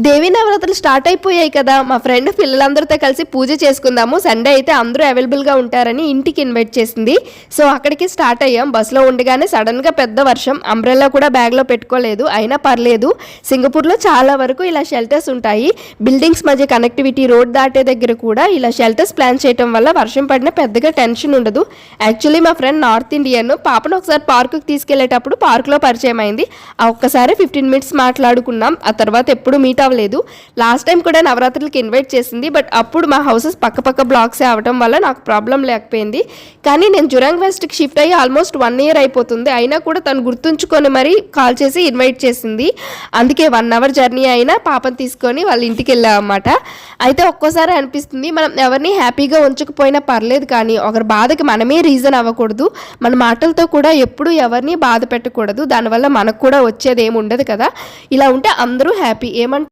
దేవీ నవరాత్రులు స్టార్ట్ అయిపోయాయి కదా, మా ఫ్రెండ్ పిల్లలందరితో కలిసి పూజ చేసుకుందాము, సండే అయితే అందరూ అవైలబుల్గా ఉంటారని ఇంటికి ఇన్వైట్ చేసింది. సో అక్కడికి స్టార్ట్ అయ్యాం. బస్సులో ఉండగానే సడన్గా పెద్ద వర్షం, అంబ్రెల్లా కూడా బ్యాగ్లో పెట్టుకోలేదు, అయినా పర్లేదు. సింగపూర్లో చాలా వరకు ఇలా షెల్టర్స్ ఉంటాయి. బిల్డింగ్స్ మధ్య కనెక్టివిటీ, రోడ్ దాటే దగ్గర కూడా ఇలా షెల్టర్స్ ప్లాన్ చేయడం వల్ల వర్షం పడినా పెద్దగా టెన్షన్ ఉండదు. యాక్చువల్లీ మా ఫ్రెండ్ నార్త్ ఇండియన్, పాపను ఒకసారి పార్కుకి తీసుకెళ్లేటప్పుడు పార్కులో పరిచయం అయింది. ఆ ఒక్కసారి 15 మినిట్స్ మాట్లాడుకున్నాం. ఆ తర్వాత ఎప్పుడు మీట్ అవ్వలేదు. లాస్ట్ టైం కూడా నవరాత్రులకి ఇన్వైట్ చేసింది, బట్ అప్పుడు మా హౌసెస్ పక్క బ్లాక్సే అవడం వల్ల నాకు ప్రాబ్లం లేకపోయింది. కానీ నేను జురాంగ్ వెస్ట్కి షిఫ్ట్ అయ్యి ఆల్మోస్ట్ 1 ఇయర్ అయిపోతుంది. అయినా కూడా తను గుర్తుంచుకొని మరీ కాల్ చేసి ఇన్వైట్ చేసింది. అందుకే 1 అవర్ జర్నీ అయినా పాపను తీసుకొని వాళ్ళ ఇంటికి వెళ్ళామన్నమాట. అయితే ఒక్కోసారి అనిపిస్తుంది, మనం ఎవరిని హ్యాపీగా ఉంచకపోయినా పర్లేదు, కానీ ఒకరి బాధకి మనమే రీజన్ అవ్వకూడదు. మన మాటలతో కూడా ఎప్పుడు ఎవరిని బాధ పెట్టకూడదు. దానివల్ల మనకు కూడా వచ్చేది ఏమి ఉండదు కదా. ఇలా ఉంటే అందరూ హ్యాపీ. ఏమంటే